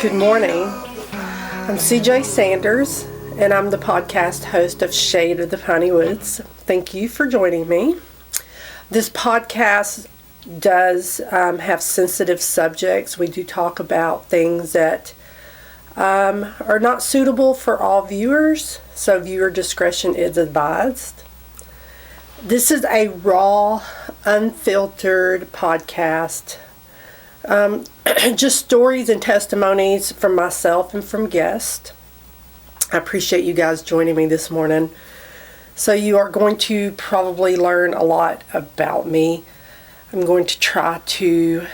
Good morning. I'm CJ Sanders, and I'm the podcast host of Shade of the Pineywoods. Thank you for joining me. This podcast does have sensitive subjects. We do talk about things that are not suitable for all viewers, so viewer discretion is advised. This is a raw, unfiltered podcast. Just stories and testimonies from myself and from guests. I appreciate you guys joining me this morning. So you are going to probably learn a lot about me. I'm going to try to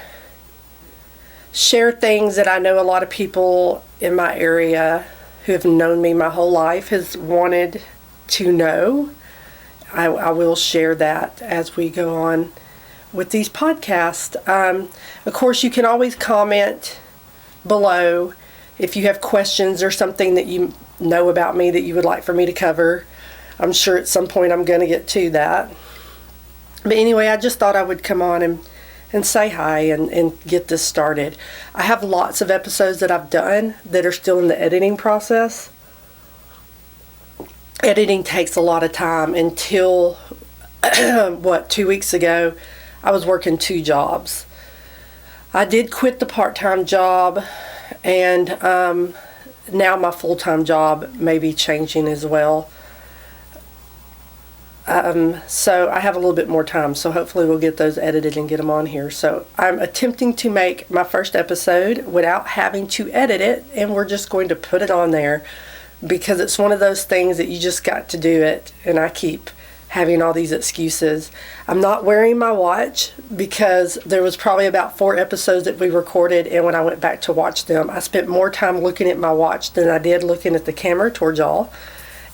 share things that I know a lot of people in my area who have known me my whole life has wanted to know. I will share that as we go on with these podcasts. Of course, you can always comment below if you have questions or something that you know about me that you would like for me to cover. I'm sure at some point I'm going to get to that. But anyway, I just thought I would come on and say hi and get this started. I have lots of episodes that I've done that are still in the editing process. Editing takes a lot of time. Until 2 weeks ago, I was working 2 jobs. I did quit the part-time job, and now my full-time job may be changing as well. So I have a little bit more time, so hopefully we'll get those edited and get them on here. So I'm attempting to make my first episode without having to edit it, and we're just going to put it on there because it's one of those things that you just got to do it, and I keep having all these excuses. I'm not wearing my watch because there was probably about 4 episodes that we recorded, and when I went back to watch them, I spent more time looking at my watch than I did looking at the camera towards y'all.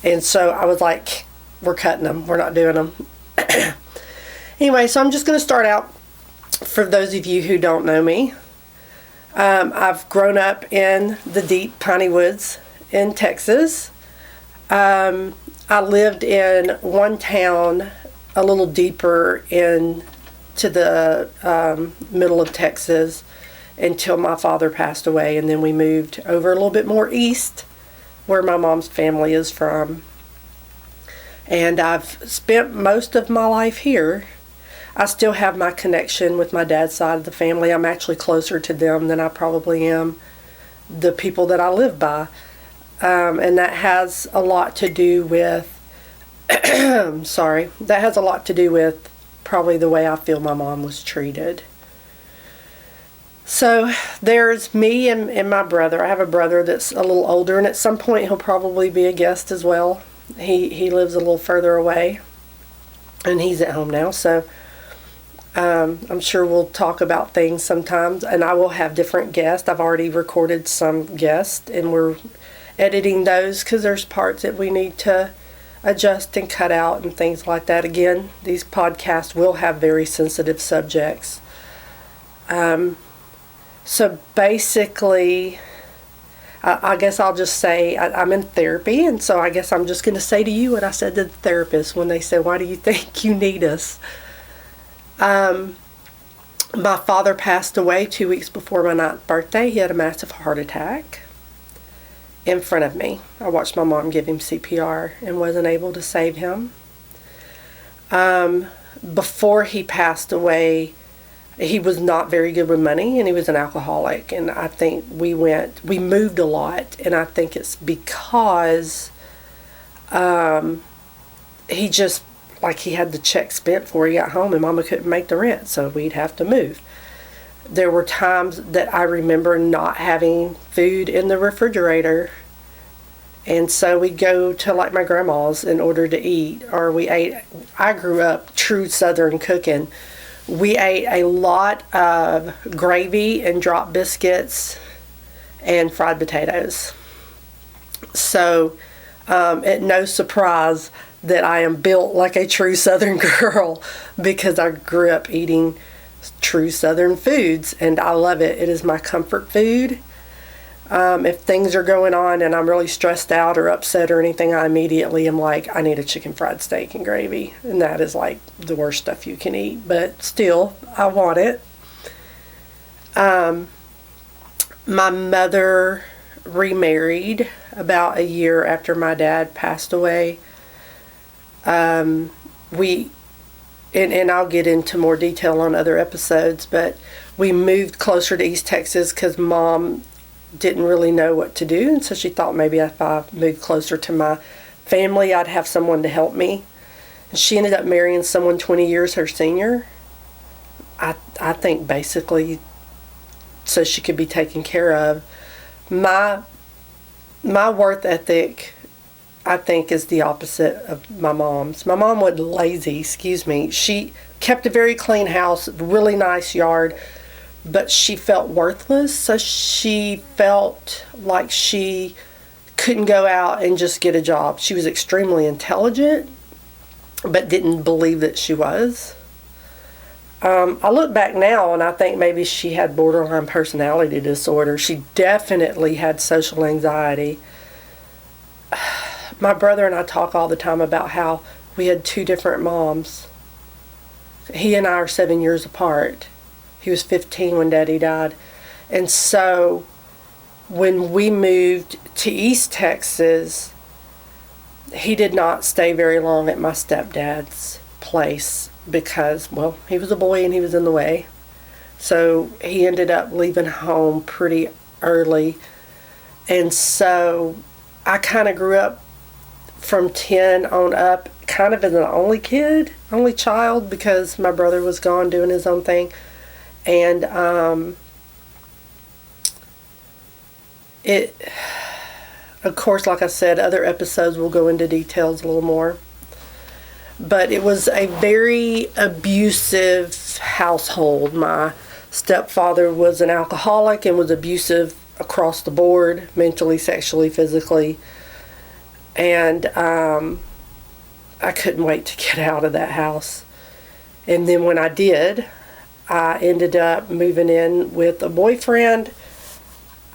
And so I was like, we're cutting them. We're not doing them. Anyway, so I'm just going to start out for those of you who don't know me. I've grown up in the deep Pineywoods in Texas. I lived in one town a little deeper into the middle of Texas until my father passed away, and then we moved over a little bit more east where my mom's family is from. And I've spent most of my life here. I still have my connection with my dad's side of the family. I'm actually closer to them than I probably am the people that I live by. And that has a lot to do with, that has a lot to do with probably the way I feel my mom was treated. So there's me and my brother. I have a brother that's a little older, and at some point he'll probably be a guest as well. He lives a little further away, and he's at home now, so I'm sure we'll talk about things sometimes, and I will have different guests. I've already recorded some guests, and we're editing those because there's parts that we need to adjust and cut out and things like that. Again, these podcasts will have very sensitive subjects. So basically, I guess I'll just say I'm in therapy, and so I guess I'm just going to say to you what I said to the therapist when they said, "Why do you think you need us?" My father passed away 2 weeks before my 9th birthday. He had a massive heart attack in front of me. I watched my mom give him CPR and wasn't able to save him. Before he passed away, he was not very good with money, and he was an alcoholic. And I think we moved a lot, and I think it's because he just, he had the check spent before he got home, and Mama couldn't make the rent, so we'd have to move. There were times that I remember not having food in the refrigerator, and so we'd go to my grandma's in order to eat, or I grew up true Southern cooking. We ate a lot of gravy and drop biscuits and fried potatoes. So it's no surprise that I am built like a true Southern girl because I grew up eating true Southern foods, and I love it. It is my comfort food. If things are going on and I'm really stressed out or upset or anything, I immediately am like, I need a chicken fried steak and gravy. And that is the worst stuff you can eat, but still, I want it. My mother remarried about a year after my dad passed away. We and I'll get into more detail on other episodes, but we moved closer to East Texas because Mom didn't really know what to do, and so she thought maybe if I moved closer to my family, I'd have someone to help me. And she ended up marrying someone 20 years her senior. I think basically so she could be taken care of. My work ethic, I think, is the opposite of my mom's. My mom wasn't lazy, She kept a very clean house, really nice yard, but she felt worthless, so she felt like she couldn't go out and just get a job. She was extremely intelligent, but didn't believe that she was. I look back now and I think maybe she had borderline personality disorder. She definitely had social anxiety. My brother and I talk all the time about how we had two different moms. He and I are 7 years apart. He was 15 when Daddy died. And so when we moved to East Texas, he did not stay very long at my stepdad's place because, well, he was a boy and he was in the way. So he ended up leaving home pretty early. And so I kind of grew up from 10 on up kind of as an only child, because my brother was gone doing his own thing. And of course, like I said, other episodes will go into details a little more. But it was a very abusive household. My stepfather was an alcoholic and was abusive across the board, mentally, sexually, physically. And I couldn't wait to get out of that house. And then when I did, I ended up moving in with a boyfriend.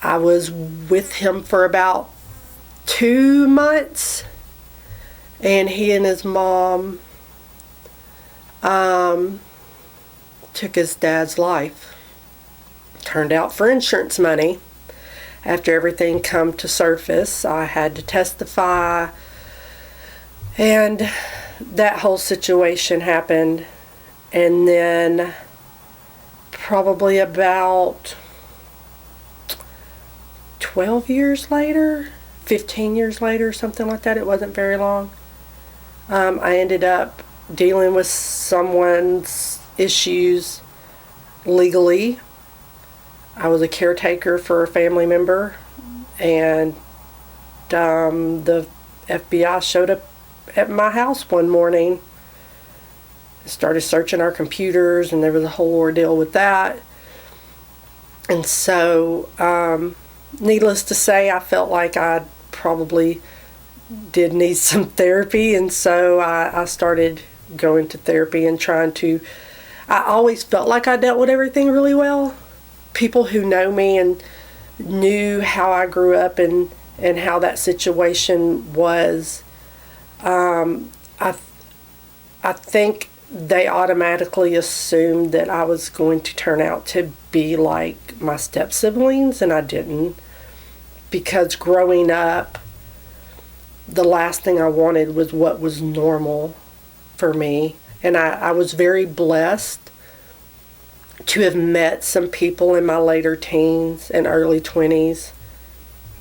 I was with him for about 2 months, and he and his mom took his dad's life. Turned out for insurance money. After everything come to surface, I had to testify, and that whole situation happened. And then probably about 12 years later, 15 years later, something like that, it wasn't very long, I ended up dealing with someone's issues legally. I was a caretaker for a family member, and the FBI showed up at my house one morning, started searching our computers, and there was a whole ordeal with that. And so needless to say, I felt like I probably did need some therapy, and so I started going to therapy and I always felt like I dealt with everything really well. People who know me and knew how I grew up and how that situation was, I think they automatically assumed that I was going to turn out to be like my step-siblings, and I didn't. Because growing up, the last thing I wanted was what was normal for me. And I was very blessed to have met some people in my later teens and early 20s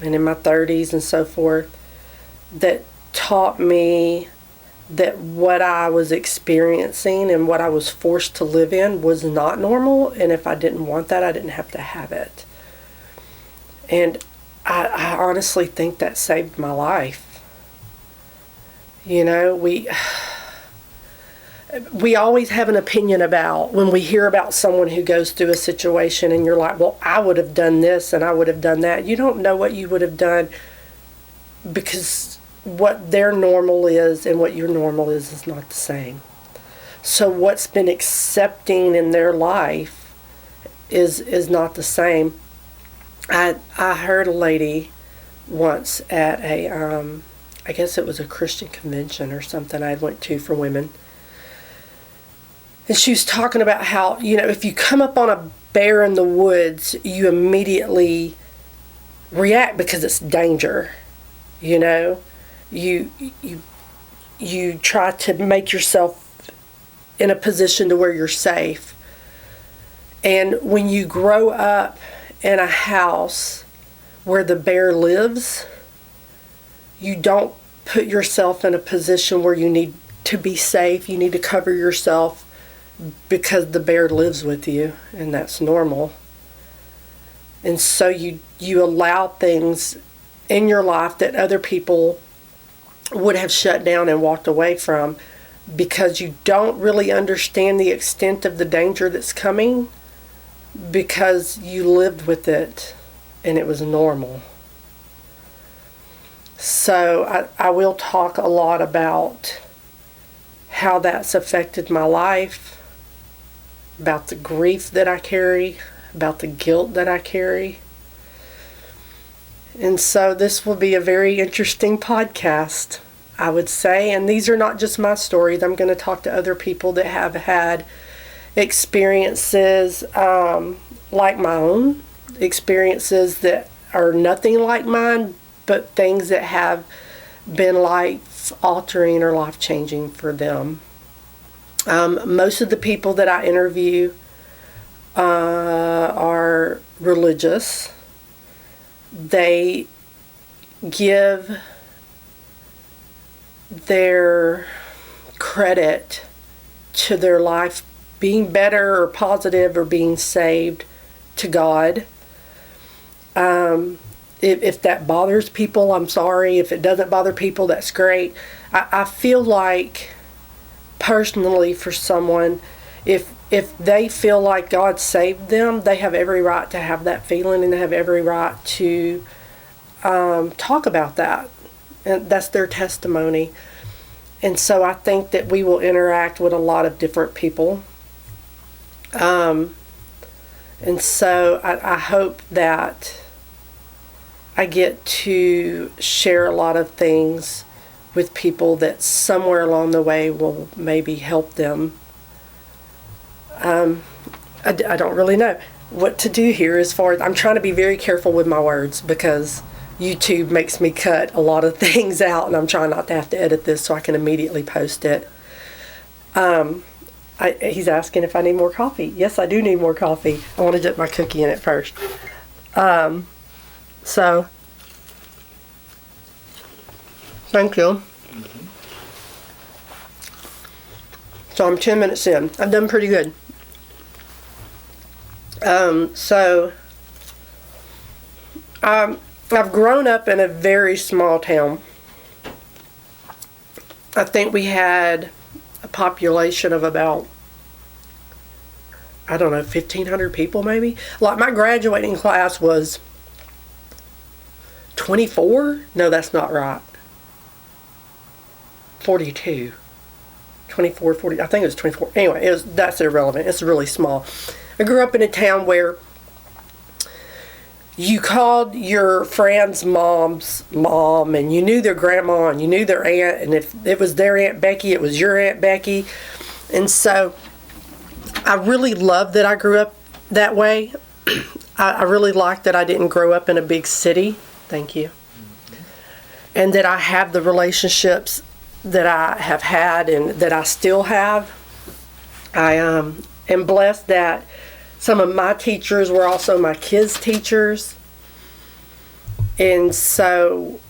and in my 30s and so forth that taught me that what I was experiencing and what I was forced to live in was not normal, and if I didn't want that, I didn't have to have it. And I honestly think that saved my life. You know, we always have an opinion about when we hear about someone who goes through a situation, and you're like, well, I would have done this and I would have done that. You don't know what you would have done, because what their normal is and what your normal is not the same. So what's been accepting in their life is not the same. I heard a lady once at a, I guess it was a Christian convention or something I went to for women. And she was talking about how, you know, if you come up on a bear in the woods, you immediately react because it's danger. You know, you try to make yourself in a position to where you're safe. And when you grow up in a house where the bear lives, you don't put yourself in a position where you need to be safe. You need to cover yourself because the bear lives with you, and that's normal. And so you allow things in your life that other people would have shut down and walked away from because you don't really understand the extent of the danger that's coming because you lived with it and it was normal. So I will talk a lot about how that's affected my life, about the grief that I carry, about the guilt that I carry. And so this will be a very interesting podcast, I would say. And these are not just my stories. I'm going to talk to other people that have had experiences like my own, experiences that are nothing like mine, but things that have been life-altering or life-changing for them. Most of the people that I interview are religious. They give their credit to their life being better or positive or being saved to God. If that bothers people, I'm sorry. If it doesn't bother people, that's great. I feel like, personally, for someone, if they feel like God saved them, they have every right to have that feeling, and they have every right to talk about that. And that's their testimony. And so I think that we will interact with a lot of different people. And so I hope that I get to share a lot of things with people that somewhere along the way will maybe help them. I don't really know what to do here as far as, I'm trying to be very careful with my words because YouTube makes me cut a lot of things out, and I'm trying not to have to edit this so I can immediately post it. He's asking if I need more coffee. Yes, I do need more coffee. I want to dip my cookie in it first. So, thank you. So I'm 10 minutes in. I've done pretty good. I've grown up in a very small town. I think we had a population of about, 1,500 people maybe. Like my graduating class was 24? No, that's not right. 42. 24, 40, I think it was 24. Anyway, that's irrelevant. It's really small. I grew up in a town where you called your friend's mom's mom, and you knew their grandma, and you knew their aunt, and if it was their Aunt Becky, it was your Aunt Becky. And so I really love that I grew up that way. I really like that I didn't grow up in a big city. Thank you. And that I have the relationships that I have had and that I still have. I am blessed that some of my teachers were also my kids' teachers. And so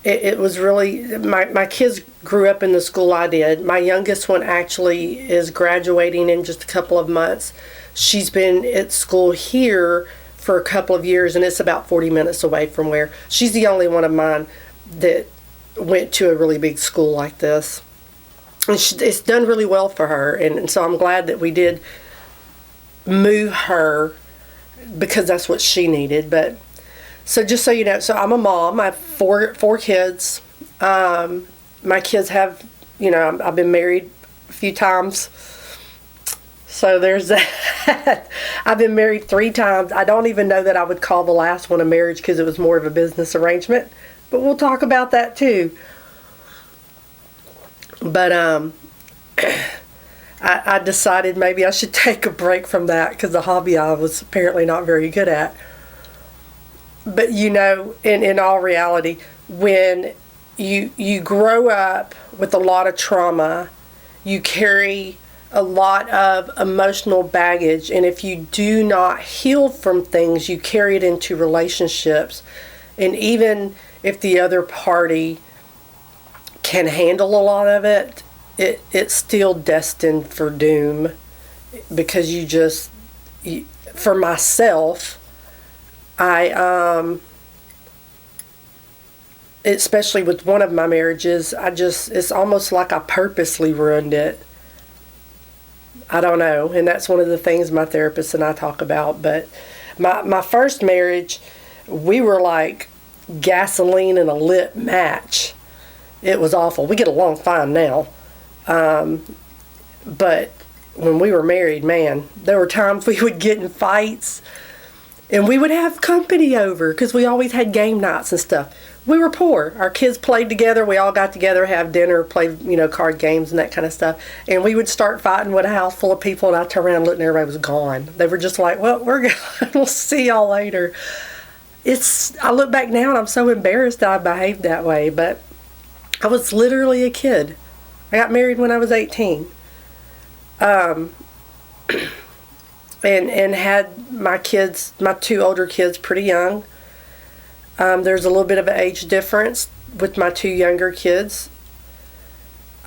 it was really, my kids grew up in the school I did. My youngest one actually is graduating in just a couple of months. She's been at school here for a couple of years, and it's about 40 minutes away from where. She's the only one of mine that went to a really big school like this. And it's done really well for her, and so I'm glad that we did move her because that's what she needed. But so just so you know, so I'm a mom. I have four kids. My kids have, I've been married a few times. So there's that. I've been married 3 times. I don't even know that I would call the last one a marriage because it was more of a business arrangement. But we'll talk about that too. But I decided maybe I should take a break from that because the hobby I was apparently not very good at. But in all reality, when you grow up with a lot of trauma, you carry a lot of emotional baggage, and if you do not heal from things, you carry it into relationships. And even if the other party can handle a lot of it, it's still destined for doom, because for myself, especially with one of my marriages, it's almost like I purposely ruined it. I don't know, and that's one of the things my therapist and I talk about. But my first marriage, we were like gasoline in a lit match. It was awful. We get along fine now. But when we were married, man, there were times we would get in fights, and we would have company over because we always had game nights and stuff. We were poor. Our kids played together. We all got together, have dinner, play, card games and that kind of stuff. And we would start fighting with a house full of people, and I'd turn around and look, and everybody was gone. They were just like, well, we'll see y'all later. I look back now and I'm so embarrassed that I behaved that way, but I was literally a kid. I got married when I was 18. And had my two older kids pretty young. There's a little bit of an age difference with my two younger kids.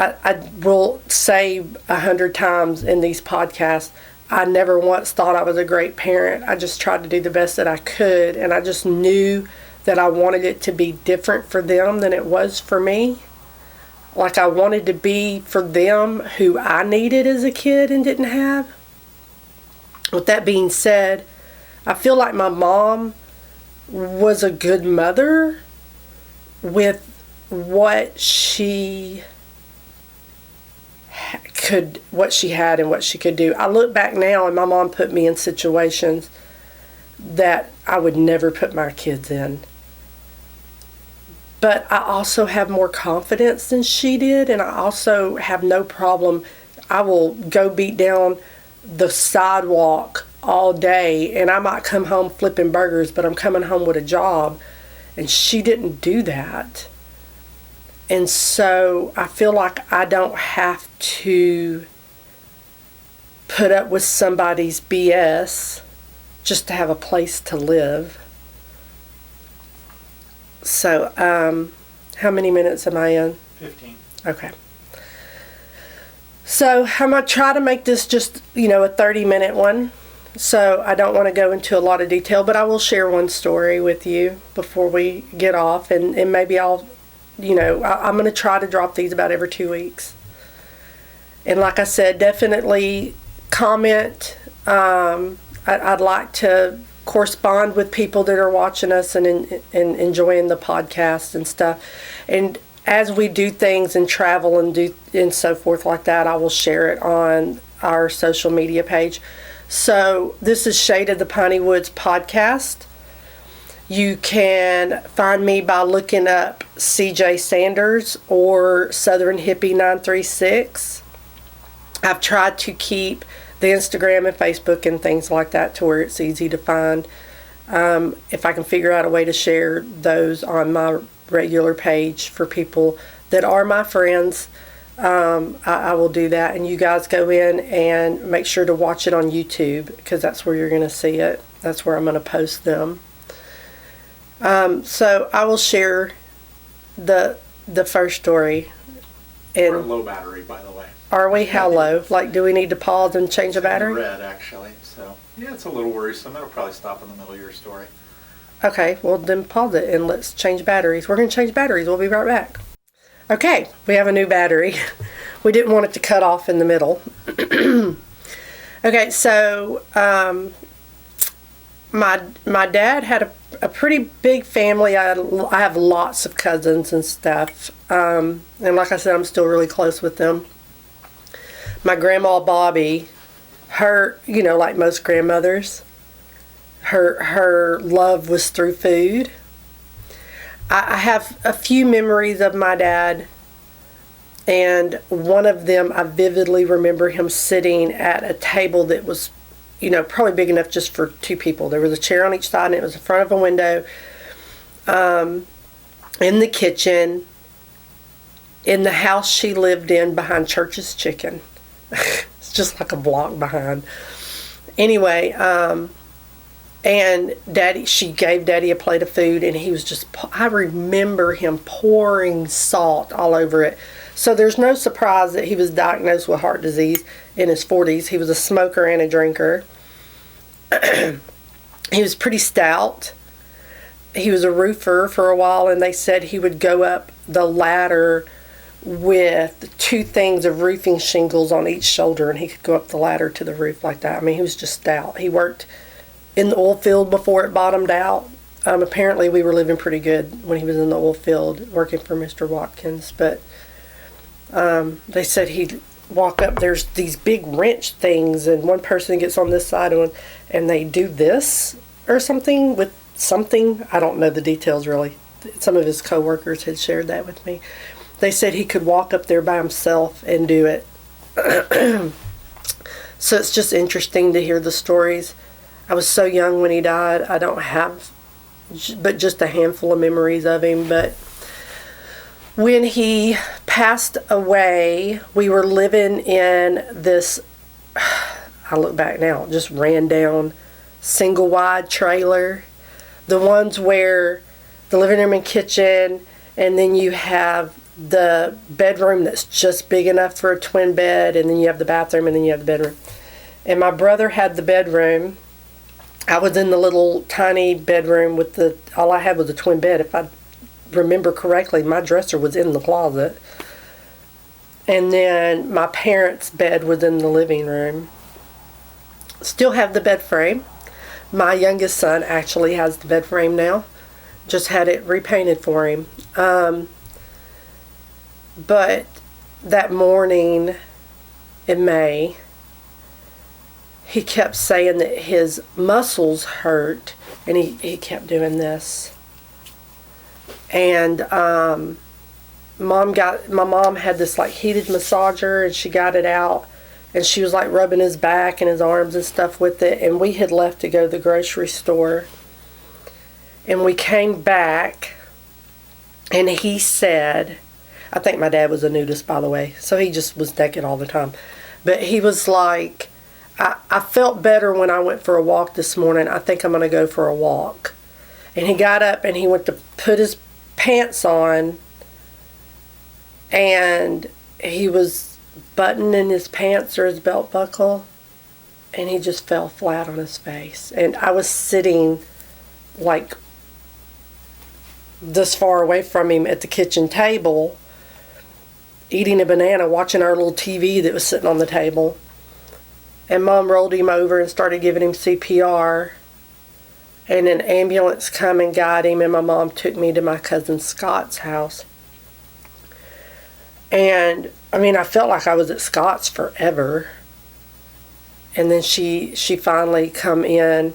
I will say 100 times in these podcasts, I never once thought I was a great parent. I just tried to do the best that I could, and I just knew that I wanted it to be different for them than it was for me. Like, I wanted to be for them who I needed as a kid and didn't have. With that being said, I feel like my mom was a good mother with what she had and what she could do. I look back now, and my mom put me in situations that I would never put my kids in. But I also have more confidence than she did, and I also have no problem. I will go beat down the sidewalk all day, and I might come home flipping burgers, but I'm coming home with a job, and she didn't do that. And so I feel like I don't have to put up with somebody's BS just to have a place to live. So, how many minutes am I in? 15. Okay. So I'm going to try to make this just, a 30-minute one. So I don't want to go into a lot of detail, but I will share one story with you before we get off. And maybe I'm going to try to drop these about every 2 weeks. And like I said, definitely comment. I'd like to correspond with people that are watching us and enjoying the podcast and stuff. And as we do things and travel and so forth like that, I will share it on our social media page. So this is Shade of the Pineywoods podcast. You can find me by looking up CJ Sanders or Southern Hippie 936. I've tried to keep the Instagram and Facebook and things like that to where it's easy to find. If I can figure out a way to share those on my regular page for people that are my friends, I will do that. And you guys go in and make sure to watch it on YouTube, because that's where you're going to see it. That's where I'm going to post them. So I will share the first story. And we're low battery, by the way. Are we? How low? Like, do we need to pause and change a battery? Red, actually. So, yeah, it's a little worrisome. It'll probably stop in the middle of your story. Okay, well, then pause it and let's change batteries. We're going to change batteries. We'll be right back. Okay, we have a new battery. We didn't want it to cut off in the middle. Okay, so my dad had a pretty big family. I have lots of cousins and stuff. And like I said, I'm still really close with them. My grandma Bobby, her, like most grandmothers, her love was through food. I have a few memories of my dad, and one of them I vividly remember him sitting at a table that was, probably big enough just for two people. There was a chair on each side, and it was in front of a window in the kitchen, in the house she lived in behind Church's Chicken. It's just like a block behind. Anyway, and she gave Daddy a plate of food, and he was just, I remember him pouring salt all over it. So there's no surprise that he was diagnosed with heart disease in his 40s. He was a smoker and a drinker. He was pretty stout. He was a roofer for a while, and they said he would go up the ladder with 2 things of roofing shingles on each shoulder, and he could go up the ladder to the roof like that. I mean, he was just stout. He worked in the oil field before it bottomed out. Apparently we were living pretty good when he was in the oil field working for Mr. Watkins, but they said he'd walk up, there's these big wrench things, and one person gets on this side and they do this or something with something. I don't know the details really. Some of his co-workers had shared that with me. They said he could walk up there by himself and do it. So it's just interesting to hear the stories. I was so young when he died. I don't have but just a handful of memories of him. But when he passed away, we were living in this, I look back now, just ran down single wide trailer. The ones where the living room and kitchen, and then you have the bedroom that's just big enough for a twin bed, and then you have the bathroom, and then you have the bedroom. And my brother had the bedroom. I was in the little tiny bedroom with all I had was a twin bed. If I remember correctly, my dresser was in the closet. And then my parents' bed was in the living room. Still have the bed frame. My youngest son actually has the bed frame now. Just had it repainted for him. But that morning in May, he kept saying that his muscles hurt, and he kept doing this. And my mom had this like heated massager, and she got it out, and she was like rubbing his back and his arms and stuff with it. And we had left to go to the grocery store, and we came back, and he said, I think my dad was a nudist, by the way, so he just was naked all the time. But he was like, I felt better when I went for a walk this morning. I think I'm going to go for a walk. And he got up and he went to put his pants on, and he was buttoning his pants or his belt buckle, and he just fell flat on his face. And I was sitting like this far away from him at the kitchen table, eating a banana, watching our little TV that was sitting on the table. And Mom rolled him over and started giving him CPR. And an ambulance come and got him, and my mom took me to my cousin Scott's house. And, I mean, I felt like I was at Scott's forever. And then she finally come in.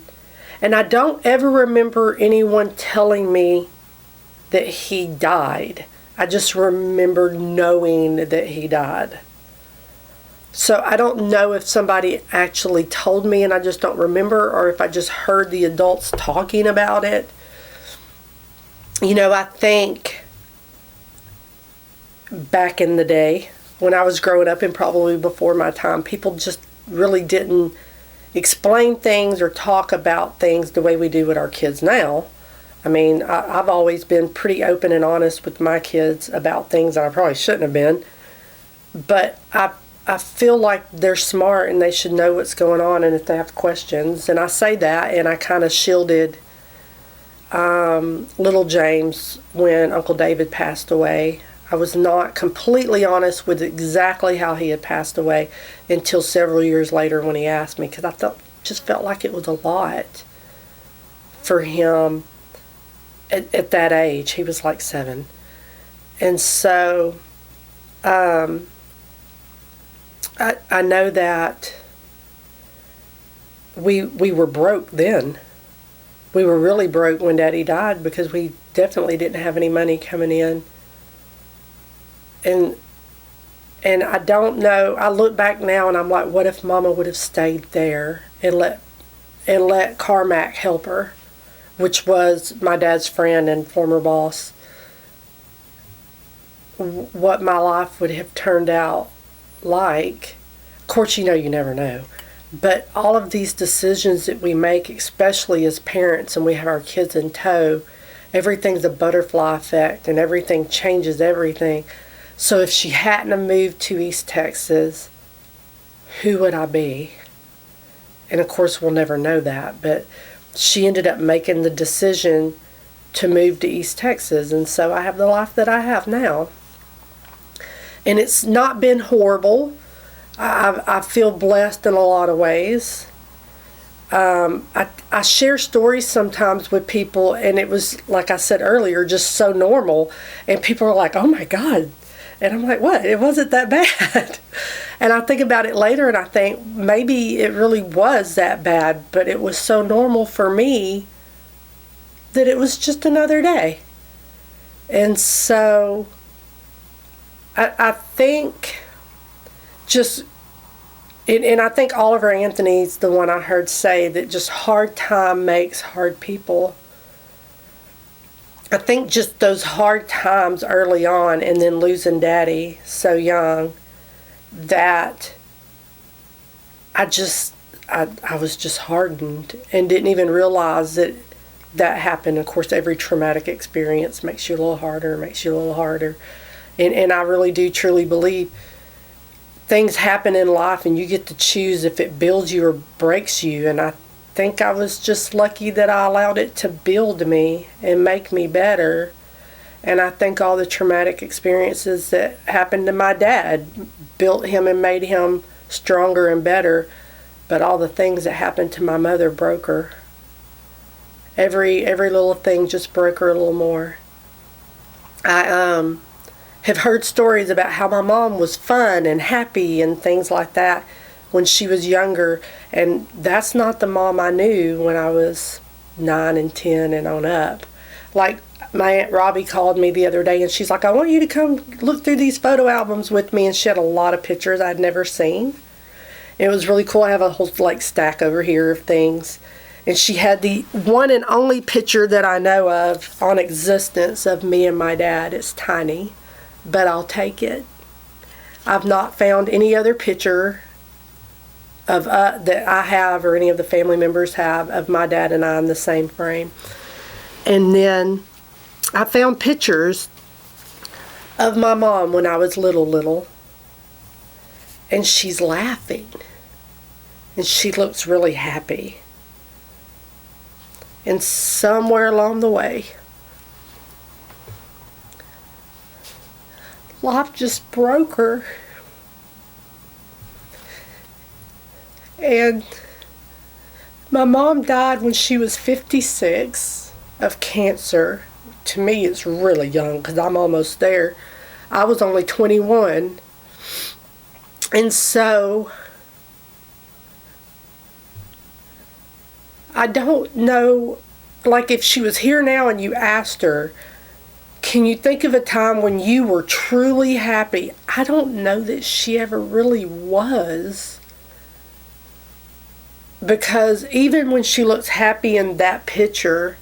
And I don't ever remember anyone telling me that he died. I just remember knowing that he died. So I don't know if somebody actually told me and I just don't remember, or if I just heard the adults talking about it. You know, I think back in the day when I was growing up, and probably before my time, people just really didn't explain things or talk about things the way we do with our kids now. I mean, I've always been pretty open and honest with my kids about things that I probably shouldn't have been. But I feel like they're smart and they should know what's going on, and if they have questions. And I say that, and I kind of shielded little James when Uncle David passed away. I was not completely honest with exactly how he had passed away until several years later when he asked me, because I just felt like it was a lot for him at that age. He was like 7. And so I know that we were broke then. We were really broke when Daddy died, because we definitely didn't have any money coming in. And I don't know, I look back now and I'm like, what if Mama would have stayed there and let Carmack help her which was my dad's friend and former boss, what my life would have turned out like. Of course, you never know. But all of these decisions that we make, especially as parents and we have our kids in tow, everything's a butterfly effect and everything changes everything. So if she hadn't have moved to East Texas, who would I be? And of course, we'll never know that. But she ended up making the decision to move to East Texas. And so I have the life that I have now. And it's not been horrible. I feel blessed in a lot of ways. I share stories sometimes with people, and it was, like I said earlier, just so normal. And people are like, oh my God. And I'm like, what? It wasn't that bad. And I think about it later, and I think maybe it really was that bad, but it was so normal for me that it was just another day. And so I think just, and I think Oliver Anthony's the one I heard say that just hard time makes hard people. I think just those hard times early on and then losing Daddy so young, that I was just hardened and didn't even realize that happened. Of course, every traumatic experience makes you a little harder. And I really do truly believe things happen in life and you get to choose if it builds you or breaks you. And I think I was just lucky that I allowed it to build me and make me better. And I think all the traumatic experiences that happened to my dad built him and made him stronger and better. But all the things that happened to my mother broke her. Every little thing just broke her a little more. I have heard stories about how my mom was fun and happy and things like that when she was younger, and that's not the mom I knew when I was 9 and 10 and on up. Like, my Aunt Robbie called me the other day, and she's like, I want you to come look through these photo albums with me, and she had a lot of pictures I'd never seen. It was really cool. I have a whole stack over here of things. And she had the one and only picture that I know of on existence of me and my dad. It's tiny, but I'll take it. I've not found any other picture of that I have or any of the family members have of my dad and I in the same frame. And then I found pictures of my mom when I was little. And she's laughing. And she looks really happy. And somewhere along the way, life just broke her. And my mom died when she was 56 of cancer. To me, it's really young because I'm almost there. I was only 21. And so I don't know, like if she was here now and you asked her, can you think of a time when you were truly happy? I don't know that she ever really was. Because even when she looks happy in that picture,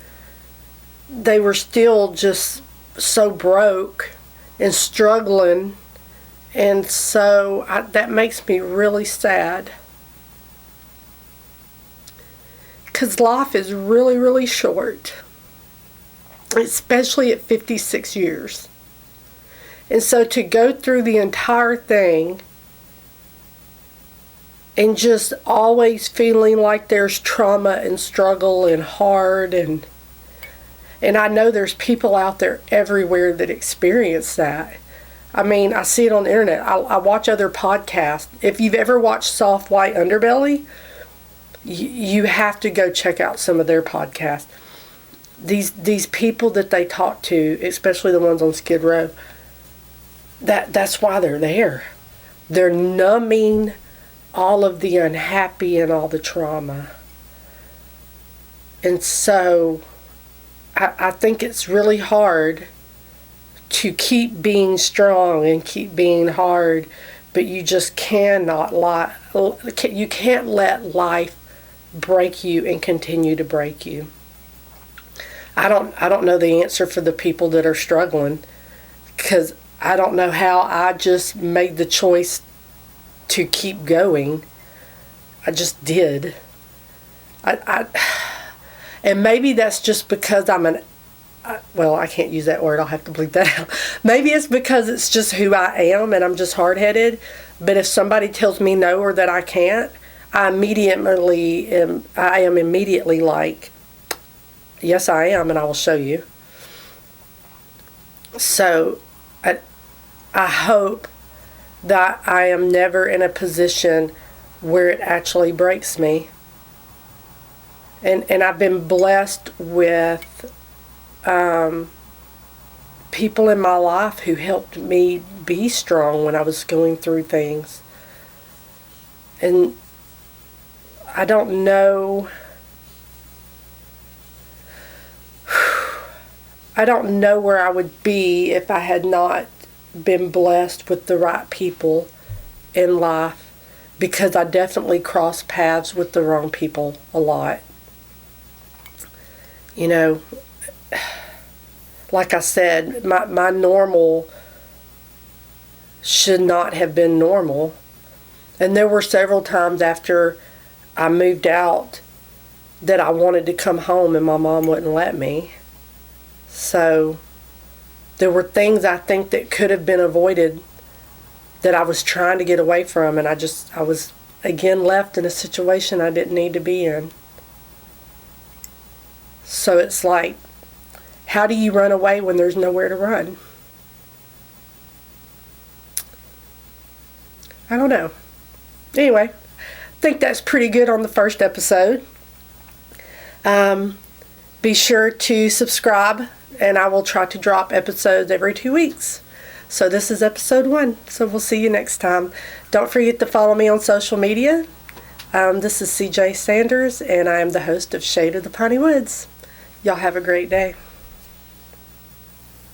they were still just so broke and struggling. And so that makes me really sad. Because life is really, really short. Especially at 56 years. And so to go through the entire thing and just always feeling like there's trauma and struggle and hard, and I know there's people out there everywhere that experience that. I mean, I see it on the internet. I watch other podcasts. If you've ever watched Soft White Underbelly, you have to go check out some of their podcasts. These people that they talk to, especially the ones on Skid Row, that's why they're there. They're numbing all of the unhappy and all the trauma. And so I think it's really hard to keep being strong and keep being hard, but you just cannot you can't let life break you and continue to break you. I don't know the answer for the people that are struggling, because I don't know how I just made the choice to keep going. I just did. And maybe that's just because well, I can't use that word. I'll have to bleep that out. Maybe it's because it's just who I am and I'm just hard-headed. But if somebody tells me no or that I can't, I am immediately like, yes, I am, and I will show you. So I hope that I am never in a position where it actually breaks me. And I've been blessed with people in my life who helped me be strong when I was going through things. And I don't know where I would be if I had not been blessed with the right people in life, because I definitely crossed paths with the wrong people a lot. You know, like I said, my normal should not have been normal. And there were several times after I moved out that I wanted to come home and my mom wouldn't let me. So there were things I think that could have been avoided that I was trying to get away from, and I was again left in a situation I didn't need to be in. So it's like, how do you run away when there's nowhere to run? I don't know. Anyway, I think that's pretty good on the first episode. Be sure to subscribe, and I will try to drop episodes every 2 weeks. So this is episode 1. So we'll see you next time. Don't forget to follow me on social media. This is CJ Sanders, and I am the host of Shade of the Pineywoods. Y'all have a great day.